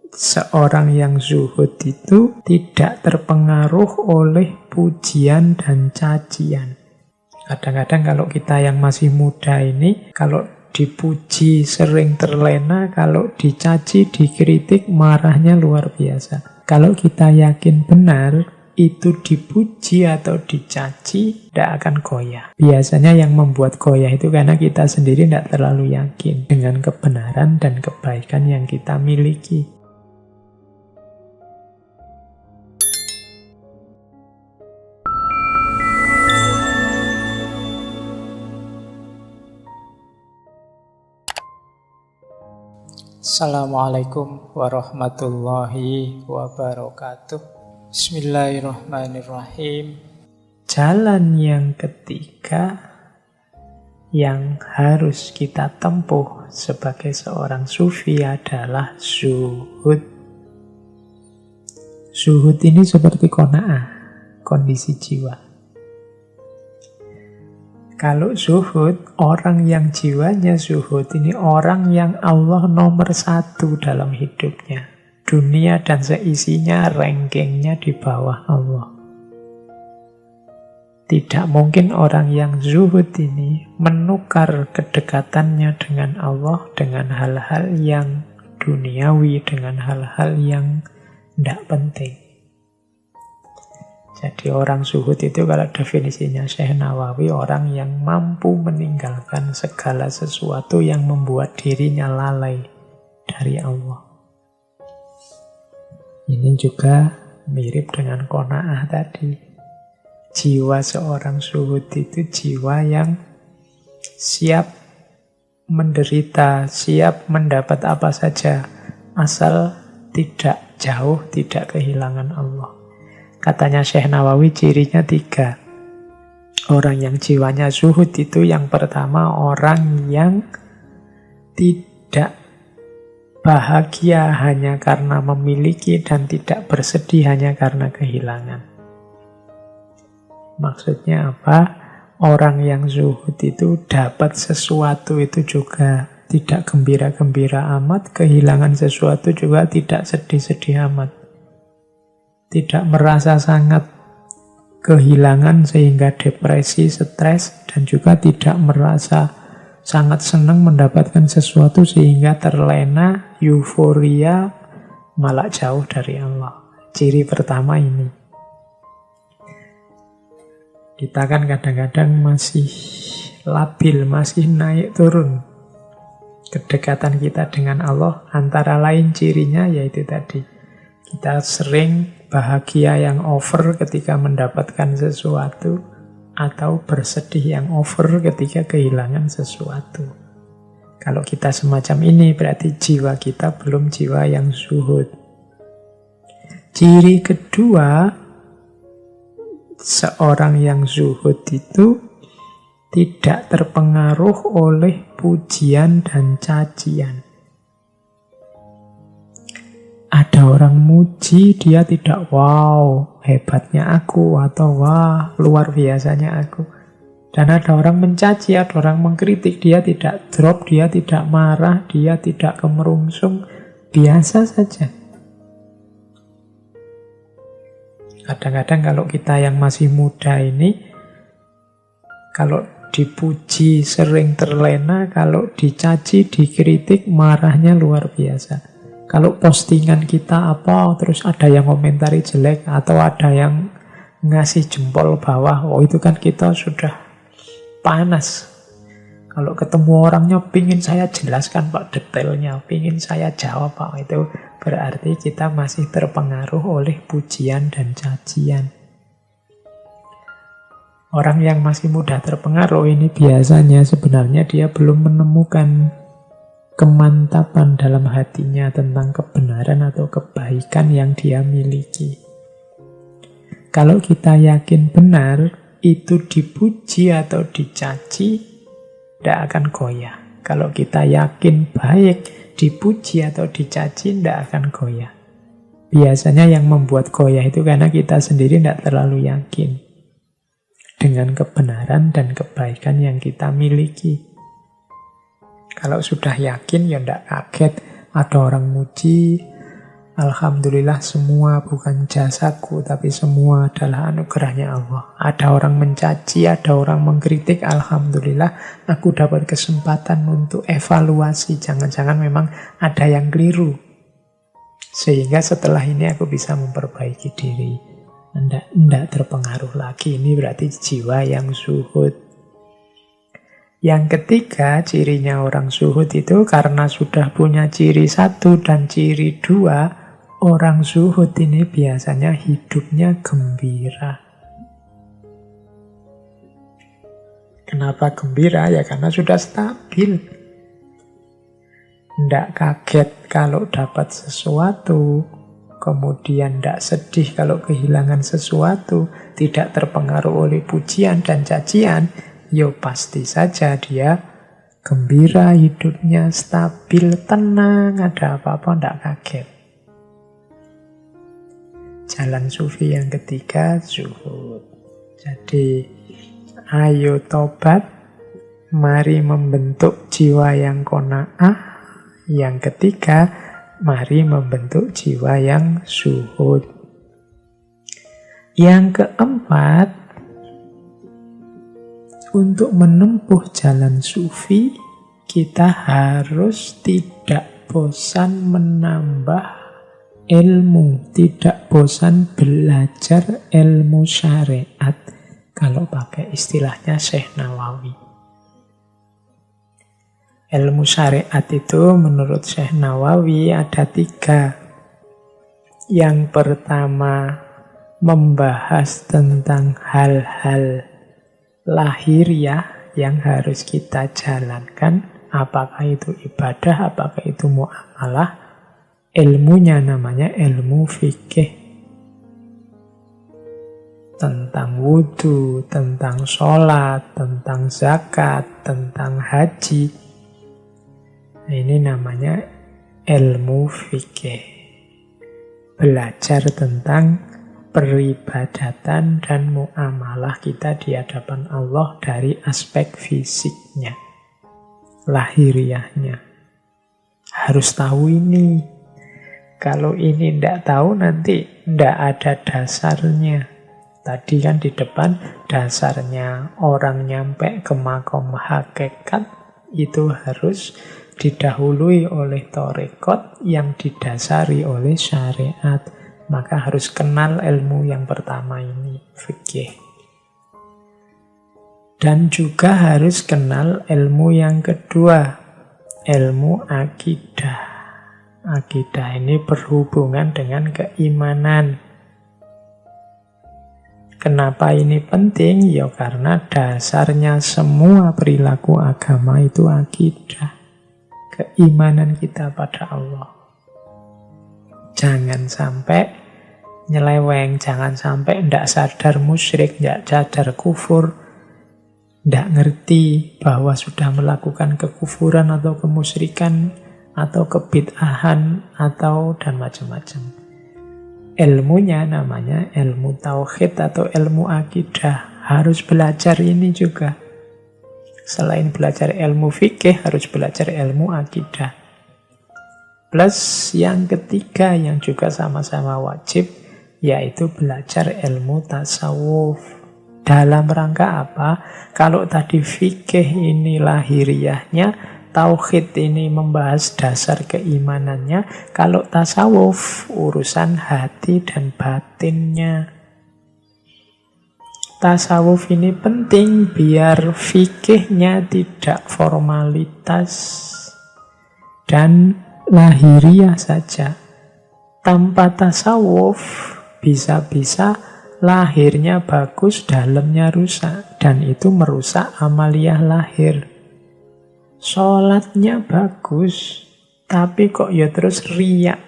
Seorang yang zuhud itu tidak terpengaruh oleh pujian dan cacian. Kadang-kadang kalau kita yang masih muda ini, kalau dipuji sering terlena, kalau dicaci, dikritik, marahnya luar biasa. Kalau kita yakin benar, itu dipuji atau dicaci, tidak akan goyah. Biasanya yang membuat goyah itu karena kita sendiri tidak terlalu yakin dengan kebenaran dan kebaikan yang kita miliki. Assalamualaikum warahmatullahi wabarakatuh. Bismillahirrahmanirrahim. Jalan yang ketiga yang harus kita tempuh sebagai seorang sufi adalah zuhud. Zuhud ini seperti qanaah, kondisi jiwa. Kalau zuhud, orang yang jiwanya zuhud ini orang yang Allah nomor satu dalam hidupnya. Dunia dan seisinya rankingnya di bawah Allah. Tidak mungkin orang yang zuhud ini menukar kedekatannya dengan Allah dengan hal-hal yang duniawi, dengan hal-hal yang tidak penting. Jadi orang zuhud itu kalau definisinya Syekh Nawawi, orang yang mampu meninggalkan segala sesuatu yang membuat dirinya lalai dari Allah. Ini juga mirip dengan qanaah tadi. Jiwa seorang zuhud itu jiwa yang siap menderita, siap mendapat apa saja, asal tidak jauh, tidak kehilangan Allah. Katanya Syekh Nawawi cirinya 3. Orang yang jiwanya zuhud itu yang pertama orang yang tidak bahagia hanya karena memiliki dan tidak bersedih hanya karena kehilangan. Maksudnya apa? Orang yang zuhud itu dapat sesuatu itu juga tidak gembira-gembira amat, kehilangan sesuatu juga tidak sedih-sedih amat. Tidak merasa sangat kehilangan sehingga depresi, stres, dan juga tidak merasa sangat senang mendapatkan sesuatu sehingga terlena, euforia, malah jauh dari Allah. Ciri pertama ini. Kita kan kadang-kadang masih labil, masih naik turun. Kedekatan kita dengan Allah antara lain cirinya yaitu tadi. Kita sering bahagia yang over ketika mendapatkan sesuatu atau bersedih yang over ketika kehilangan sesuatu. Kalau kita semacam ini berarti jiwa kita belum jiwa yang zuhud. Ciri kedua, seorang yang zuhud itu tidak terpengaruh oleh pujian dan cacian. Ada orang muji, dia tidak wow, hebatnya aku, atau wah, luar biasanya aku. Dan ada orang mencaci, ada orang mengkritik, dia tidak drop, dia tidak marah, dia tidak kemerungsung, biasa saja. Kadang-kadang kalau kita yang masih muda ini, kalau dipuji sering terlena, kalau dicaci, dikritik, marahnya luar biasa. Kalau postingan kita apa, terus ada yang komentari jelek, atau ada yang ngasih jempol bawah, oh itu kan kita sudah panas. Kalau ketemu orangnya, pingin saya jelaskan Pak detailnya, pingin saya jawab Pak, itu berarti kita masih terpengaruh oleh pujian dan cacian. Orang yang masih mudah terpengaruh ini biasanya sebenarnya dia belum menemukan kemantapan dalam hatinya tentang kebenaran atau kebaikan yang dia miliki. Kalau kita yakin benar, itu dipuji atau dicaci, tidak akan goyah. Kalau kita yakin baik, dipuji atau dicaci, tidak akan goyah. Biasanya yang membuat goyah itu karena kita sendiri tidak terlalu yakin dengan kebenaran dan kebaikan yang kita miliki. Kalau sudah yakin, ya tidak kaget. Ada orang muji, Alhamdulillah semua bukan jasaku, tapi semua adalah anugerahnya Allah. Ada orang mencaci, ada orang mengkritik, Alhamdulillah aku dapat kesempatan untuk evaluasi. Jangan-jangan memang ada yang keliru. Sehingga setelah ini aku bisa memperbaiki diri. Tidak terpengaruh lagi. Ini berarti jiwa yang zuhud. Yang ketiga, cirinya orang zuhud itu karena sudah punya ciri 1 dan ciri 2, orang zuhud ini biasanya hidupnya gembira. Kenapa gembira? Ya karena sudah stabil. Tidak kaget kalau dapat sesuatu, kemudian tidak sedih kalau kehilangan sesuatu, tidak terpengaruh oleh pujian dan cacian, ya pasti saja dia gembira, hidupnya stabil, tenang, ada apa-apa tidak kaget. Jalan sufi yang ketiga, zuhud. Jadi, ayo tobat, mari membentuk jiwa yang qanaah. Yang ketiga, mari membentuk jiwa yang zuhud. Yang keempat, untuk menempuh jalan sufi, kita harus tidak bosan menambah ilmu, tidak bosan belajar ilmu syariat. Kalau pakai istilahnya Syekh Nawawi. Ilmu syariat itu menurut Syekh Nawawi ada 3. Yang pertama, membahas tentang hal-hal lahiriah yang harus kita jalankan. Apakah itu ibadah, apakah itu muamalah. Ilmunya namanya ilmu fikih. Tentang wudhu, tentang sholat, tentang zakat, tentang haji. Ini namanya ilmu fikih. Belajar tentang peribadatan dan muamalah kita di hadapan Allah dari aspek fisiknya, lahiriahnya. Harus tahu ini. Kalau ini tidak tahu nanti tidak ada dasarnya. Tadi kan di depan dasarnya orang nyampe ke makom hakikat itu harus didahului oleh tarekat yang didasari oleh syariat. Maka harus kenal ilmu yang pertama ini, fikih. Dan juga harus kenal ilmu yang kedua, ilmu akidah. Akidah ini berhubungan dengan keimanan. Kenapa ini penting? Ya karena dasarnya semua perilaku agama itu akidah. Keimanan kita pada Allah. Jangan sampai nyeleweng, jangan sampai tidak sadar musyrik, tidak sadar kufur, tidak ngerti bahwa sudah melakukan kekufuran atau kemusyrikan atau kebid'ahan atau dan macam-macam. Ilmunya namanya ilmu tauhid atau ilmu akidah. Harus belajar ini juga. Selain belajar ilmu fikih, harus belajar ilmu akidah. Plus yang ketiga yang juga sama-sama wajib, yaitu belajar ilmu tasawuf. Dalam rangka apa? Kalau tadi fikih ini lahiriahnya, tauhid ini membahas dasar keimanannya. Kalau tasawuf, urusan hati dan batinnya. Tasawuf ini penting biar fikihnya tidak formalitas dan lahiriah saja. Tanpa tasawuf, bisa-bisa lahirnya bagus, dalamnya rusak. Dan itu merusak amaliyah lahir. Sholatnya bagus, tapi kok ya terus riak,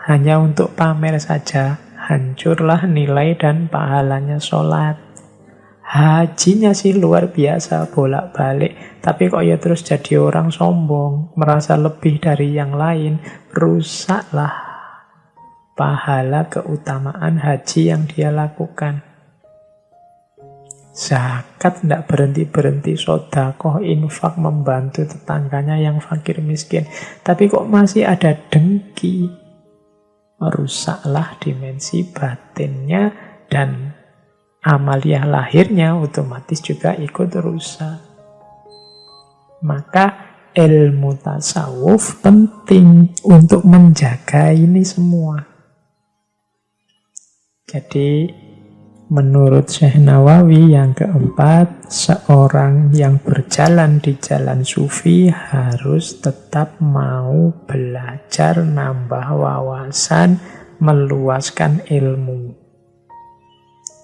hanya untuk pamer saja. Hancurlah nilai dan pahalanya sholat. Hajinya sih luar biasa, bolak-balik, tapi kok ya terus jadi orang sombong, merasa lebih dari yang lain. Rusaklah pahala keutamaan haji yang dia lakukan. Zakat tidak berhenti-berhenti, sedekah, infak, membantu tetangganya yang fakir miskin. Tapi kok masih ada dengki. rusaklah dimensi batinnya dan amalia lahirnya otomatis juga ikut rusak. Maka ilmu tasawuf penting untuk menjaga ini semua. Jadi menurut Syekh Nawawi yang keempat, seorang yang berjalan di jalan sufi harus tetap mau belajar, nambah wawasan, meluaskan ilmu.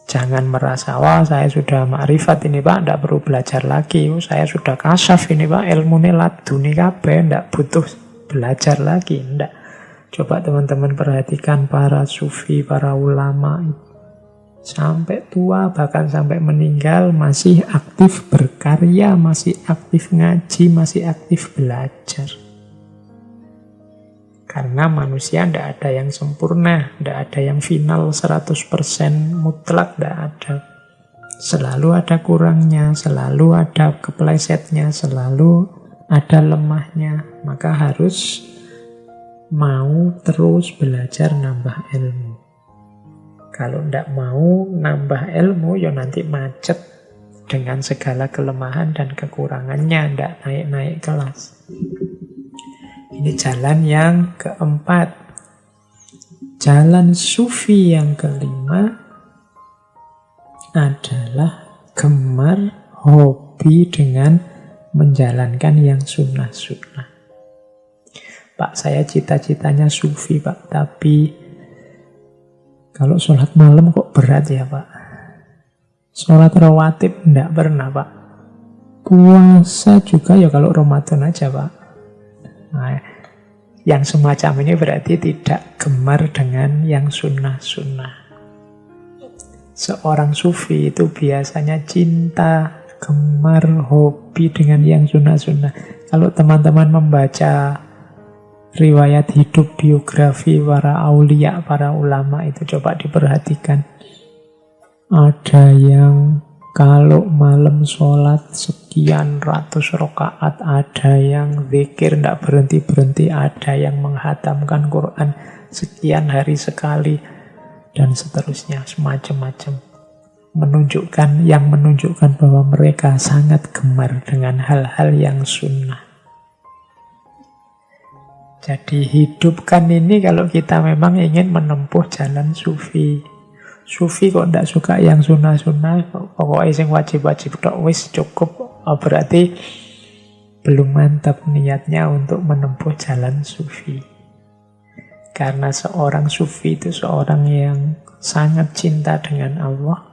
Jangan merasa, wah saya sudah makrifat ini Pak, tidak perlu belajar lagi. Saya sudah kasyaf ini Pak, ilmunya laduni kabeh, tidak butuh belajar lagi. Tidak. Coba teman-teman perhatikan para sufi, para ulama itu. Sampai tua, bahkan sampai meninggal, masih aktif berkarya, masih aktif ngaji, masih aktif belajar. Karena manusia tidak ada yang sempurna, tidak ada yang final 100% mutlak, tidak ada. Selalu ada kurangnya, selalu ada keplesetnya, selalu ada lemahnya. Maka harus mau terus belajar nambah ilmu. Kalau tidak mau nambah ilmu, ya nanti macet dengan segala kelemahan dan kekurangannya, tidak naik-naik kelas. Ini jalan yang keempat. Jalan sufi yang kelima adalah gemar, hobi dengan menjalankan yang sunnah-sunnah. Pak, saya cita-citanya sufi Pak, tapi kalau sholat malam kok berat ya Pak? Sholat rawatib enggak pernah Pak. Puasa juga ya kalau Ramadan aja Pak. Nah, yang semacam ini berarti tidak gemar dengan yang sunnah-sunnah. Seorang sufi itu biasanya cinta, gemar, hobi dengan yang sunnah-sunnah. Kalau teman-teman membaca riwayat hidup, biografi para aulia, para ulama itu coba diperhatikan. Ada yang kalau malam sholat sekian ratus rakaat, ada yang zikir tidak berhenti-berhenti, ada yang menghatamkan Quran sekian hari sekali, dan seterusnya, semacam-macam. Menunjukkan bahwa mereka sangat gemar dengan hal-hal yang sunnah. Jadi hidupkan ini kalau kita memang ingin menempuh jalan sufi. Sufi kok tidak suka yang sunnah-sunnah, pokoknya yang wajib-wajib tok wis cukup, berarti belum mantap niatnya untuk menempuh jalan sufi. Karena seorang sufi itu seorang yang sangat cinta dengan Allah,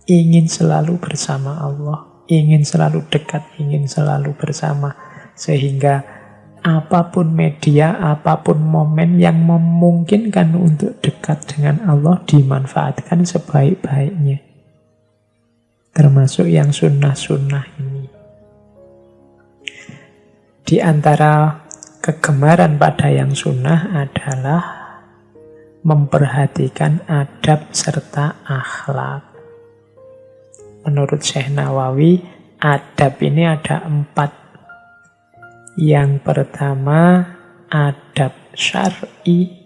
ingin selalu bersama Allah, ingin selalu dekat, ingin selalu bersama, sehingga apapun media, apapun momen yang memungkinkan untuk dekat dengan Allah dimanfaatkan sebaik-baiknya. Termasuk yang sunnah-sunnah ini. Di antara kegemaran pada yang sunnah adalah memperhatikan adab serta akhlak. Menurut Syekh Nawawi, adab ini ada 4. Yang pertama, adab syar'i.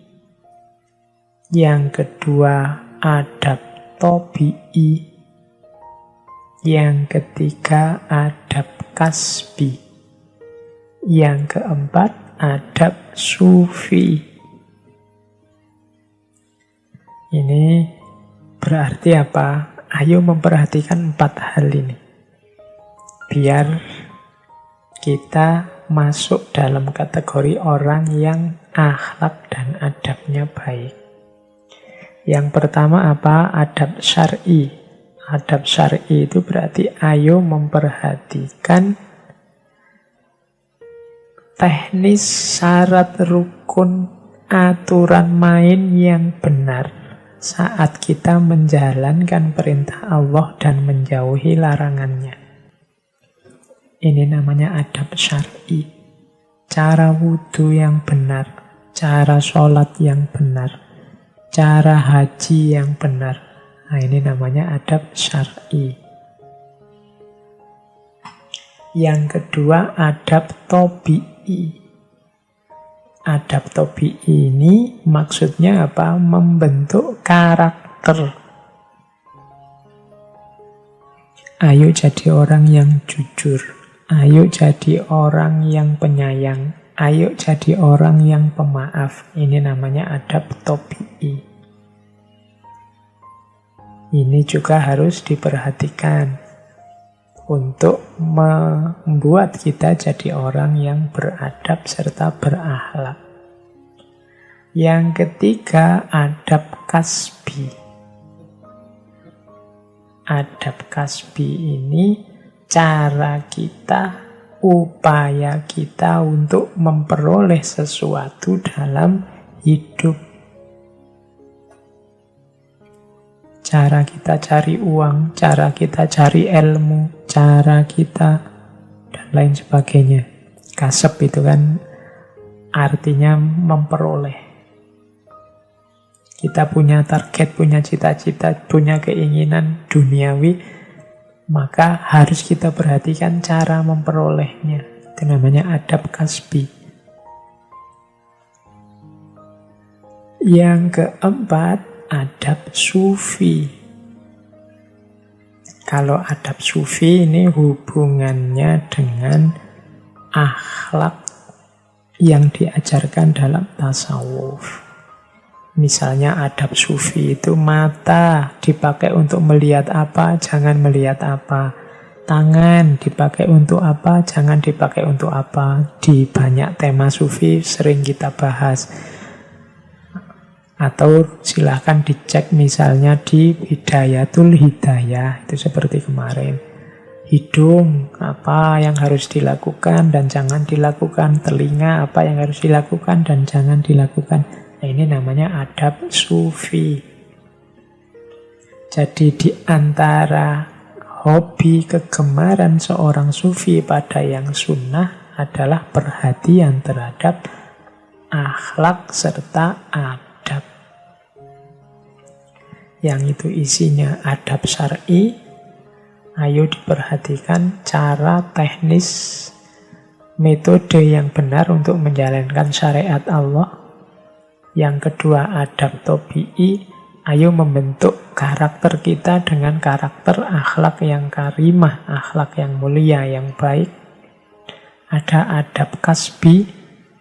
Yang kedua, adab tabi'i. Yang ketiga, adab kasbi. Yang keempat, adab sufi. Ini berarti apa? Ayo memperhatikan 4 hal ini. Biar kita masuk dalam kategori orang yang akhlak dan adabnya baik. Yang pertama apa? Adab syar'i. Adab syar'i itu berarti ayo memperhatikan teknis, syarat, rukun, aturan main yang benar saat kita menjalankan perintah Allah dan menjauhi larangannya. Ini namanya adab syar'i. Cara wudhu yang benar, cara sholat yang benar, cara haji yang benar. Nah, ini namanya adab syar'i. Yang kedua, adab tabi'i. adab tabi'i ini maksudnya apa? Membentuk karakter. Ayo jadi orang yang jujur. Ayo jadi orang yang penyayang. Ayo jadi orang yang pemaaf. Ini namanya adab tabi'i. Ini juga harus diperhatikan untuk membuat kita jadi orang yang beradab serta berakhlak. Yang ketiga, adab kasbi. Adab kasbi ini cara kita, upaya kita untuk memperoleh sesuatu dalam hidup. Cara kita cari uang, cara kita cari ilmu, cara kita dan lain sebagainya. Kasab itu kan artinya memperoleh. Kita punya target, punya cita-cita, punya keinginan duniawi, maka harus kita perhatikan cara memperolehnya. Itu namanya adab kasbi. Yang keempat, adab sufi. Kalau adab sufi ini hubungannya dengan akhlak yang diajarkan dalam tasawuf. Misalnya adab sufi itu mata dipakai untuk melihat apa, jangan melihat apa. Tangan dipakai untuk apa, jangan dipakai untuk apa. Di banyak tema sufi sering kita bahas. Atau silahkan dicek misalnya di Bidayatul Hidayah, itu seperti kemarin. Hidung, apa yang harus dilakukan dan jangan dilakukan. Telinga, apa yang harus dilakukan dan jangan dilakukan. Nah, ini namanya adab sufi. Jadi di antara hobi kegemaran seorang sufi pada yang sunnah adalah perhatian terhadap akhlak serta adab. Yang itu isinya adab syar'i. Ayo diperhatikan cara teknis, metode yang benar untuk menjalankan syariat Allah. Yang kedua adab tabi'i. Ayo membentuk karakter kita dengan karakter akhlak yang karimah, akhlak yang mulia, yang baik. Ada adab kasbi.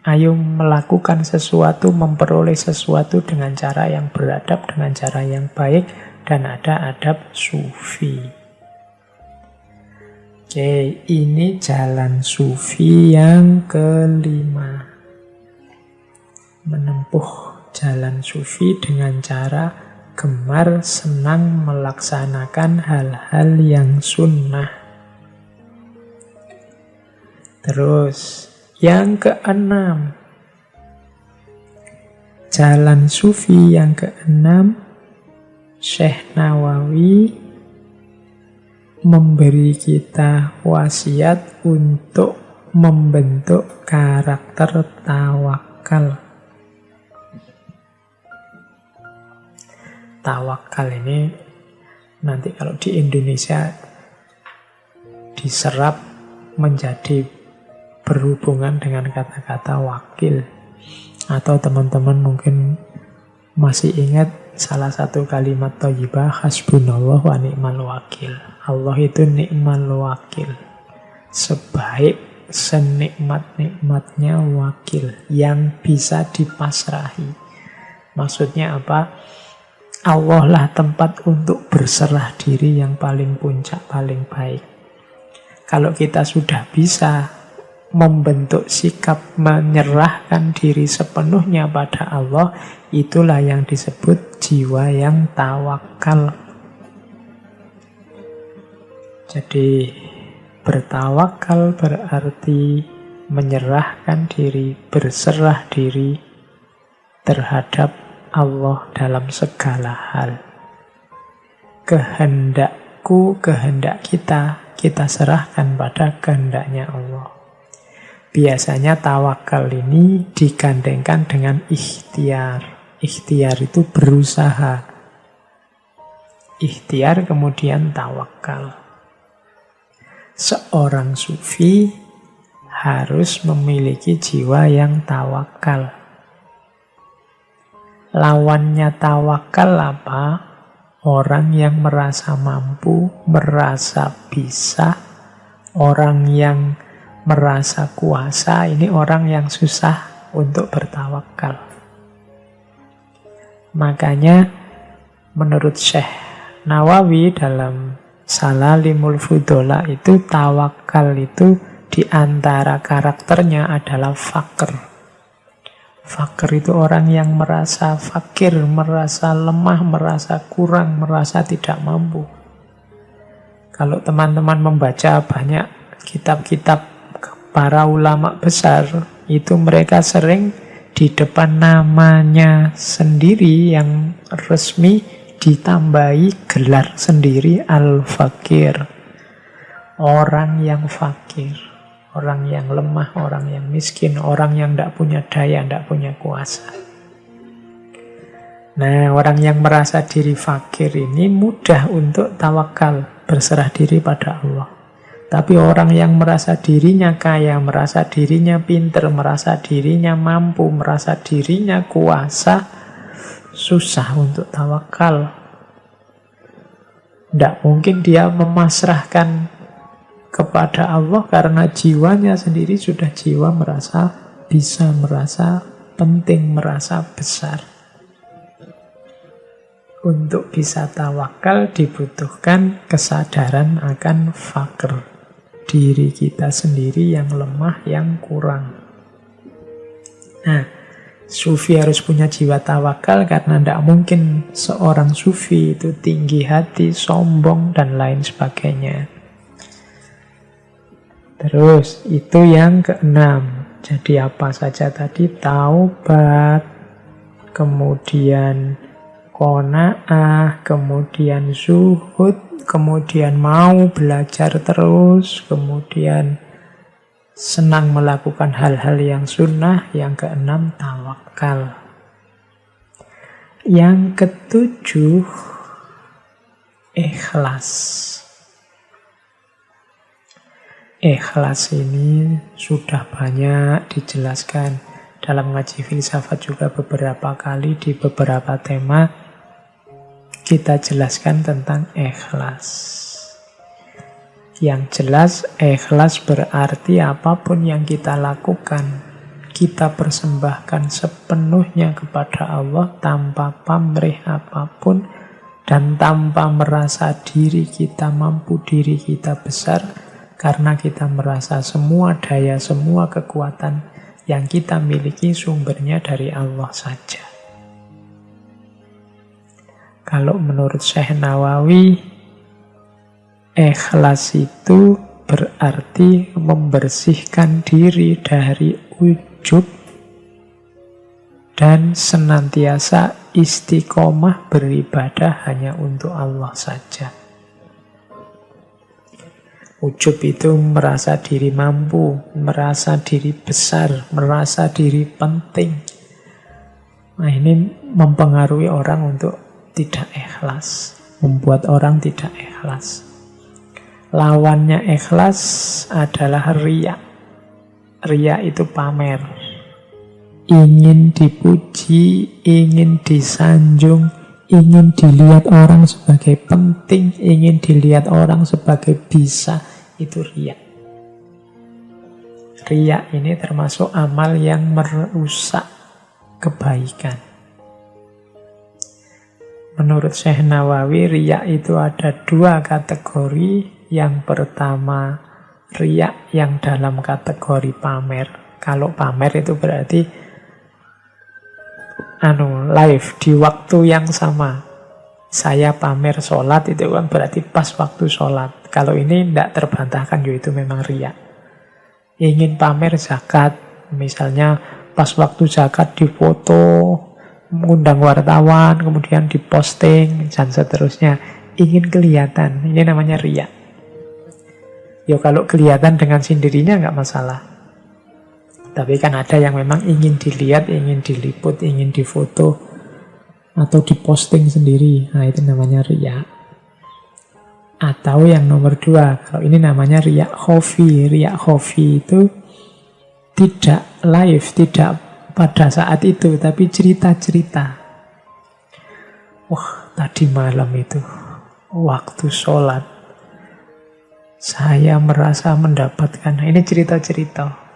Ayo melakukan sesuatu, memperoleh sesuatu dengan cara yang beradab, dengan cara yang baik. Dan ada adab sufi. Oke, ini jalan sufi yang kelima. Menempuh jalan sufi dengan cara gemar, senang melaksanakan hal-hal yang sunnah. Terus yang keenam, jalan sufi yang keenam, Syekh Nawawi memberi kita wasiat untuk membentuk karakter tawakal. Tawakal ini nanti kalau di Indonesia diserap menjadi berhubungan dengan kata-kata wakil. Atau teman-teman mungkin masih ingat salah satu kalimat thayyibah, hasbunallah wa ni'mal wakil. Allah itu ni'mal wakil. Sebaik, senikmat-nikmatnya wakil yang bisa dipasrahi. Maksudnya apa? Allah lah tempat untuk berserah diri yang paling puncak, paling baik. Kalau kita sudah bisa membentuk sikap menyerahkan diri sepenuhnya pada Allah, itulah yang disebut jiwa yang tawakal. Jadi bertawakal berarti menyerahkan diri, berserah diri terhadap Allah dalam segala hal. Kehendakku, kehendak kita serahkan pada kehendaknya Allah. Biasanya tawakal ini digandengkan dengan ikhtiar. Ikhtiar itu berusaha. Ikhtiar kemudian tawakal. Seorang sufi harus memiliki jiwa yang tawakal. Lawannya tawakal apa? Orang yang merasa mampu, merasa bisa, orang yang merasa kuasa, ini orang yang susah untuk bertawakal. Makanya menurut Syekh Nawawi dalam Salalimul Fudola itu tawakal itu di antara karakternya adalah fakir. Fakir itu orang yang merasa fakir, merasa lemah, merasa kurang, merasa tidak mampu. Kalau teman-teman membaca banyak kitab-kitab para ulama besar, itu mereka sering di depan namanya sendiri yang resmi ditambahi gelar sendiri al-fakir. Orang yang fakir, orang yang lemah, orang yang miskin, orang yang tidak punya daya, tidak punya kuasa. Nah, orang yang merasa diri fakir ini mudah untuk tawakal, berserah diri pada Allah. Tapi orang yang merasa dirinya kaya, merasa dirinya pinter, merasa dirinya mampu, merasa dirinya kuasa, susah untuk tawakal. Tidak mungkin dia memasrahkan kepada Allah karena jiwanya sendiri sudah jiwa merasa bisa, merasa penting, merasa besar. Untuk bisa tawakal dibutuhkan kesadaran akan fakir, diri kita sendiri yang lemah, yang kurang. Nah, sufi harus punya jiwa tawakal karena tidak mungkin seorang sufi itu tinggi hati, sombong, dan lain sebagainya. Terus itu yang keenam. Jadi apa saja tadi? Taubat, kemudian qanaah, kemudian zuhud, kemudian mau belajar terus, kemudian senang melakukan hal-hal yang sunnah. Yang keenam tawakal. Yang ketujuh ikhlas. Ikhlas ini sudah banyak dijelaskan dalam ngaji filsafat juga beberapa kali di beberapa tema kita jelaskan tentang ikhlas. Yang jelas ikhlas berarti apapun yang kita lakukan kita persembahkan sepenuhnya kepada Allah tanpa pamrih apapun dan tanpa merasa diri kita mampu, diri kita besar. Karena kita merasa semua daya, semua kekuatan yang kita miliki sumbernya dari Allah saja. Kalau menurut Syekh Nawawi, ikhlas itu berarti membersihkan diri dari ujub dan senantiasa istiqomah beribadah hanya untuk Allah saja. Ujub itu merasa diri mampu, merasa diri besar, merasa diri penting. Nah, ini mempengaruhi orang untuk tidak ikhlas, membuat orang tidak ikhlas. Lawannya ikhlas adalah riya. Riya itu pamer. Ingin dipuji, ingin disanjung, ingin dilihat orang sebagai penting, ingin dilihat orang sebagai bisa, itu riya. Riya ini termasuk amal yang merusak kebaikan. Menurut Syekh Nawawi, riya itu ada dua kategori. Yang pertama, riya yang dalam kategori pamer. Kalau pamer itu berarti live di waktu yang sama. Saya pamer sholat itu kan berarti pas waktu sholat. Kalau ini tidak terbantahkan, itu memang riya. Ingin pamer zakat, misalnya pas waktu zakat difoto, mengundang wartawan, kemudian diposting, dan seterusnya. Ingin kelihatan, ini namanya riya. Kalau kelihatan dengan sendirinya nggak masalah. Tapi kan ada yang memang ingin dilihat, ingin diliput, ingin difoto, atau diposting sendiri. Nah, itu namanya riya. Atau yang nomor dua, kalau ini namanya riya khofi. Riya khofi itu tidak live, tidak pada saat itu, tapi cerita-cerita. Wah, tadi malam itu, waktu sholat, saya merasa mendapatkan, ini cerita-cerita.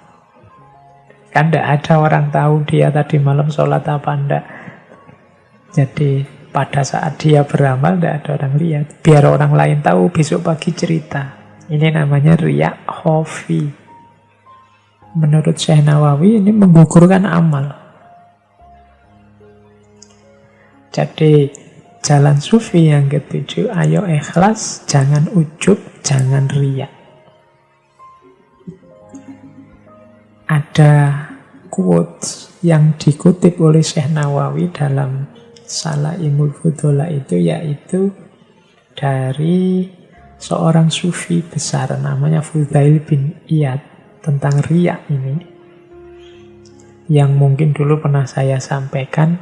Kan tidak ada orang tahu dia tadi malam sholat apa enggak. Jadi pada saat dia beramal tidak ada orang lihat. Biar orang lain tahu, besok pagi cerita. Ini namanya riya khofi. Menurut Syekh Nawawi ini menggugurkan amal. Jadi jalan sufi yang ketujuh, ayo ikhlas, jangan ujub, jangan riya. Ada quotes yang dikutip oleh Syekh Nawawi dalam Salaimul Fudola itu, yaitu dari seorang sufi besar namanya Fudail bin Iyad, tentang riya ini, yang mungkin dulu pernah saya sampaikan.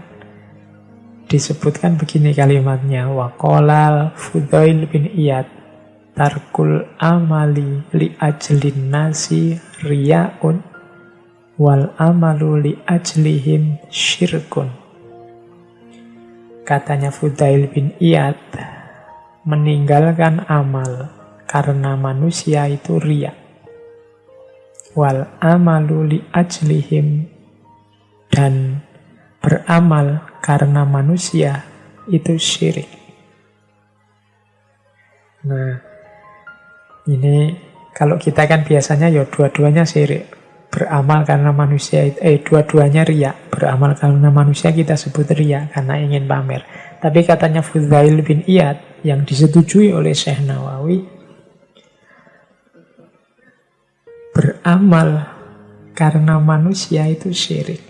Disebutkan begini kalimatnya, waqolal Fudail bin Iyad, tarkul amali li ajlin nasi riyaun wal amalu li ajlihim syirkun. Katanya Fudail bin Iyad, meninggalkan amal karena manusia itu riya, wal amalu li ajlihim, dan beramal karena manusia itu syirik. Nah, ini kalau kita kan biasanya ya dua-duanya syirik. Beramal karena manusia itu, dua-duanya riya. Beramal karena manusia kita sebut riya karena ingin pamer. Tapi katanya Fudail bin Iyad yang disetujui oleh Syekh Nawawi, beramal karena manusia itu syirik.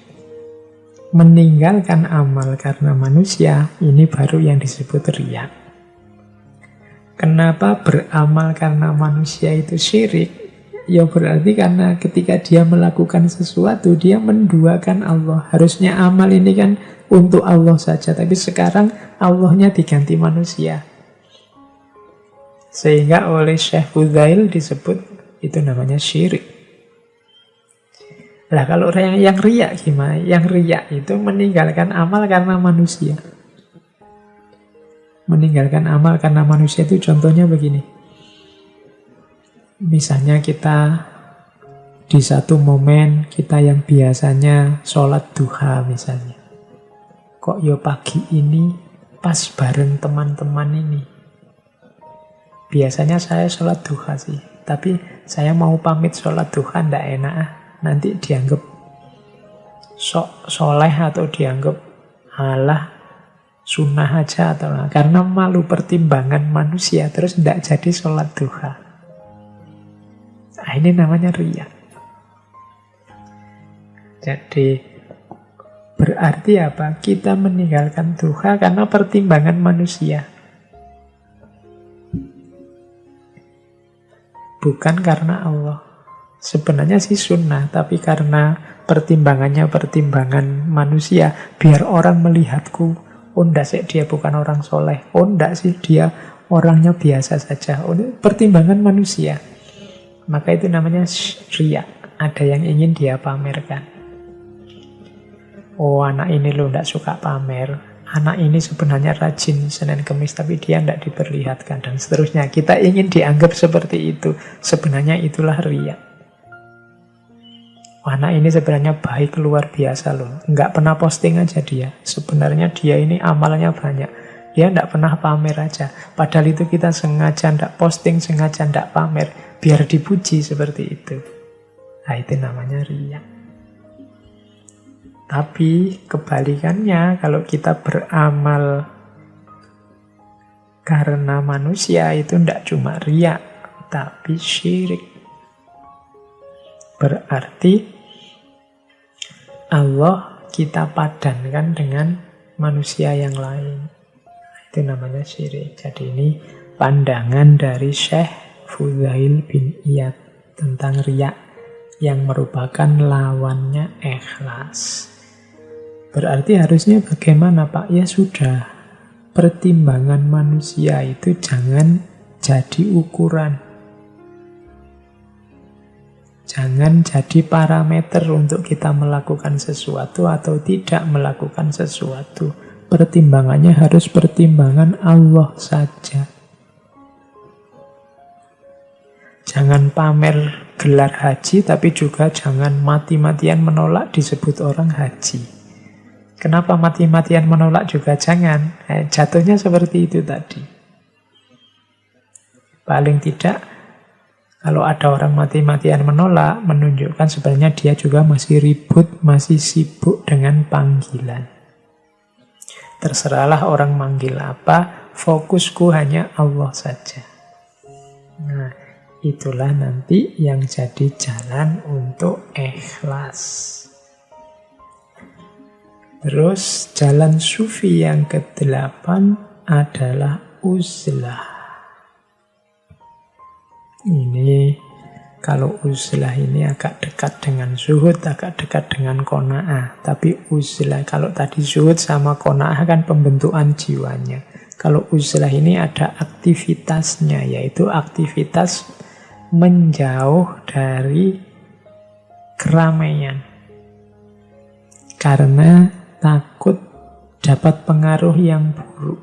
Meninggalkan amal karena manusia, ini baru yang disebut riya. Kenapa beramal karena manusia itu syirik? Ya berarti karena ketika dia melakukan sesuatu, dia menduakan Allah. Harusnya amal ini kan untuk Allah saja, tapi sekarang Allahnya diganti manusia. Sehingga oleh Syekh Fudail disebut itu namanya syirik. Lah kalau yang riya gimana? Yang riya itu meninggalkan amal karena manusia. Meninggalkan amal karena manusia itu contohnya begini. Misalnya kita di satu momen kita yang biasanya sholat duha misalnya. Kok yo pagi ini pas bareng teman-teman ini. Biasanya saya sholat duha sih. Tapi saya mau pamit sholat duha ndak enak ah. Nanti dianggap sok soleh atau dianggap halah sunnah aja atau lah. Karena malu pertimbangan manusia terus tidak jadi sholat duha. Nah, ini namanya riya. Jadi berarti apa? Kita meninggalkan duha karena pertimbangan manusia, bukan karena Allah. Sebenarnya sih sunnah, tapi karena pertimbangannya pertimbangan manusia, biar orang melihatku, oh ndak sih dia bukan orang soleh, oh ndak sih dia orangnya biasa saja, oh pertimbangan manusia. Maka itu namanya riya, ada yang ingin dia pamerkan. Oh anak ini loh ndak suka pamer, anak ini sebenarnya rajin Senin Kemis, tapi dia ndak diperlihatkan, dan seterusnya. Kita ingin dianggap seperti itu, sebenarnya itulah riya. Anak ini sebenarnya baik luar biasa loh. Nggak pernah posting aja dia. Sebenarnya dia ini amalnya banyak. Dia nggak pernah pamer aja. Padahal itu kita sengaja nggak posting, sengaja nggak pamer. Biar dipuji seperti itu. Nah itu namanya riya. Tapi kebalikannya, kalau kita beramal karena manusia, itu nggak cuma riya, tapi syirik. Berarti Allah kita padankan dengan manusia yang lain. Itu namanya syirik. Jadi ini pandangan dari Syekh Fudail bin Iyad tentang riya yang merupakan lawannya ikhlas. Berarti harusnya bagaimana Pak? Ya sudah, pertimbangan manusia itu jangan jadi ukuran. Jangan jadi parameter untuk kita melakukan sesuatu atau tidak melakukan sesuatu. Pertimbangannya harus pertimbangan Allah saja. Jangan pamer gelar haji, tapi juga jangan mati-matian menolak disebut orang haji. Kenapa mati-matian menolak juga jangan? Jatuhnya seperti itu tadi. Paling tidak, kalau ada orang mati-matian menolak, menunjukkan sebenarnya dia juga masih ribut, masih sibuk dengan panggilan. Terserahlah orang manggil apa, fokusku hanya Allah saja. Nah, itulah nanti yang jadi jalan untuk ikhlas. Terus jalan sufi yang ke-8 adalah uzlah. Ini kalau uzlah ini agak dekat dengan zuhud, agak dekat dengan qanaah. Tapi uzlah, kalau tadi zuhud sama qanaah kan pembentukan jiwanya. Kalau uzlah ini ada aktivitasnya, yaitu aktivitas menjauh dari keramaian. Karena takut dapat pengaruh yang buruk.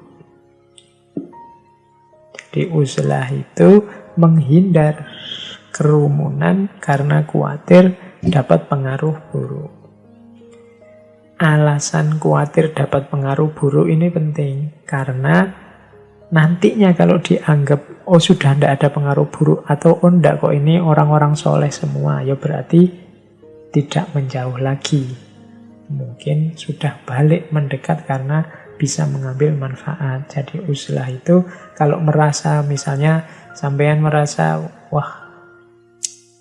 Jadi uzlah itu menghindar kerumunan karena khawatir dapat pengaruh buruk. Alasan khawatir dapat pengaruh buruk ini penting, karena nantinya kalau dianggap sudah tidak ada pengaruh buruk, atau tidak kok ini orang-orang soleh semua, ya berarti tidak menjauh lagi. Mungkin sudah balik mendekat karena bisa mengambil manfaat. Jadi uzlah itu kalau merasa, misalnya sampean merasa, wah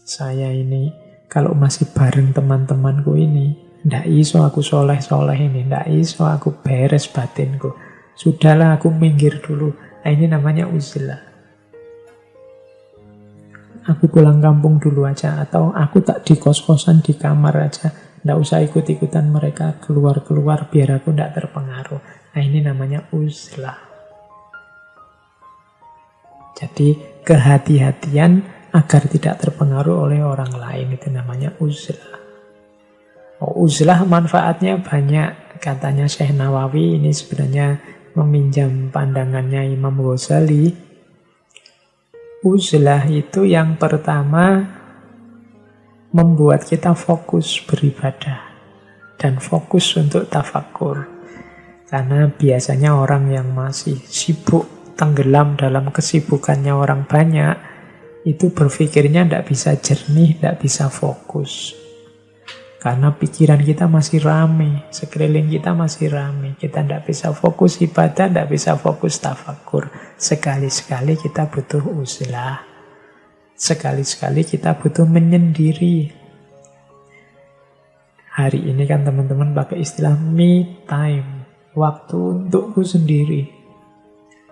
saya ini kalau masih bareng teman-temanku ini, ndak iso aku soleh-soleh ini, ndak iso aku beres batinku. Sudahlah aku minggir dulu. Nah, ini namanya uzlah. Aku pulang kampung dulu aja, atau aku tak di kos-kosan di kamar aja. Ndak usah ikut-ikutan mereka keluar-keluar biar aku ndak terpengaruh. Nah, ini namanya uzlah. Jadi kehati-hatian agar tidak terpengaruh oleh orang lain, itu namanya uzlah. Uzlah manfaatnya banyak, katanya Syekh Nawawi. Ini sebenarnya meminjam pandangannya Imam Ghazali. Uzlah itu yang pertama membuat kita fokus beribadah dan fokus untuk tafakkur. Karena biasanya orang yang masih sibuk, tenggelam dalam kesibukannya orang banyak, itu berpikirnya tidak bisa jernih, tidak bisa fokus. Karena pikiran kita masih rame, sekeliling kita masih rame. Kita tidak bisa fokus ibadah, tidak bisa fokus tafakur. Sekali-sekali kita butuh uzlah. Sekali-sekali kita butuh menyendiri. Hari ini kan teman-teman pakai istilah me time. Waktu untukku sendiri.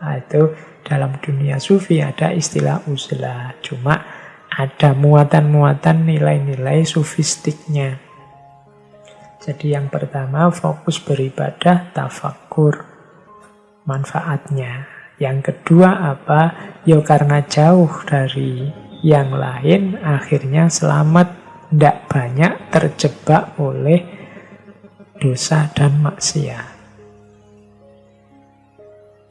Nah, itu dalam dunia sufi ada istilah uzlah. Cuma ada muatan-muatan nilai-nilai sufistiknya. Jadi yang pertama fokus beribadah, tafakur, manfaatnya. Yang kedua apa? Ya karena jauh dari yang lain, akhirnya selamat, tidak banyak terjebak oleh dosa dan maksiat.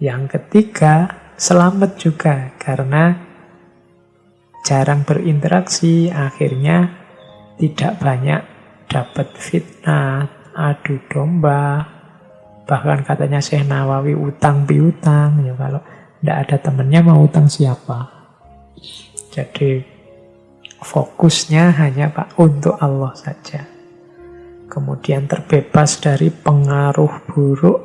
Yang ketiga, selamat juga karena jarang berinteraksi, akhirnya tidak banyak dapat fitnah, adu domba, bahkan katanya Syekh Nawawi utang piutang. Ya kalau tidak ada temannya mau utang siapa? Jadi fokusnya hanya untuk Allah saja. Kemudian terbebas dari pengaruh buruk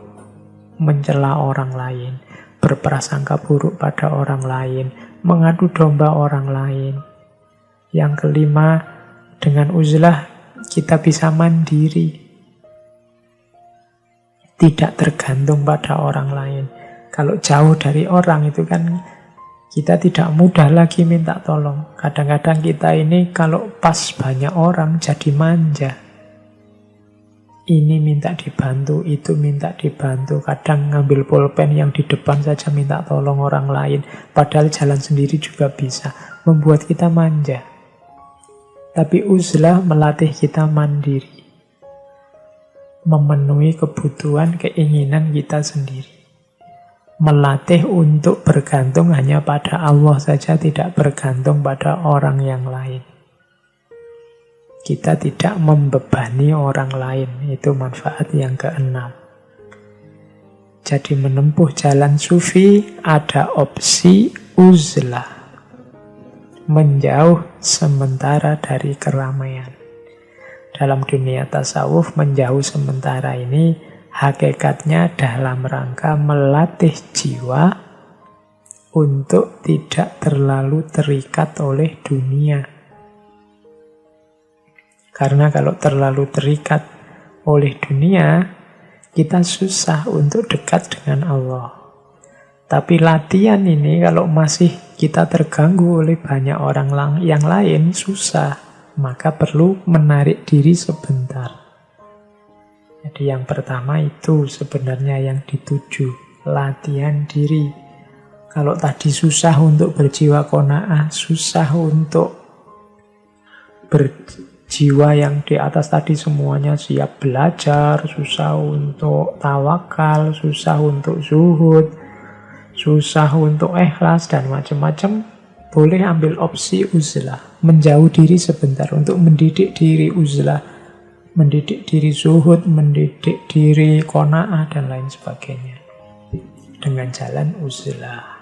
mencela orang lain, berprasangka buruk pada orang lain, mengadu domba orang lain. Yang kelima, dengan uzlah kita bisa mandiri, tidak tergantung pada orang lain. Kalau jauh dari orang itu kan kita tidak mudah lagi minta tolong. Kadang-kadang kita ini kalau pas banyak orang jadi manja. Ini minta dibantu, itu minta dibantu. Kadang ngambil pulpen yang di depan saja minta tolong orang lain. Padahal jalan sendiri juga bisa. Membuat kita manja. Tapi uzlah melatih kita mandiri, memenuhi kebutuhan, keinginan kita sendiri. Melatih untuk bergantung hanya pada Allah saja, tidak bergantung pada orang yang lain. Kita tidak membebani orang lain, itu manfaat yang keenam. Jadi menempuh jalan sufi ada opsi uzlah, menjauh sementara dari keramaian. Dalam dunia tasawuf, menjauh sementara ini hakikatnya dalam rangka melatih jiwa untuk tidak terlalu terikat oleh dunia. Karena kalau terlalu terikat oleh dunia, kita susah untuk dekat dengan Allah. Tapi latihan ini kalau masih kita terganggu oleh banyak orang yang lain, susah. Maka perlu menarik diri sebentar. Jadi yang pertama itu sebenarnya yang dituju, latihan diri. Kalau tadi susah untuk berjiwa qanaah, susah untuk berjiwa yang di atas tadi semuanya siap belajar, susah untuk tawakal, susah untuk zuhud, susah untuk ikhlas, dan macam-macam, boleh ambil opsi uzlah. Menjauh diri sebentar untuk mendidik diri uzlah, mendidik diri zuhud, mendidik diri qanaah, dan lain sebagainya. Dengan jalan uzlah.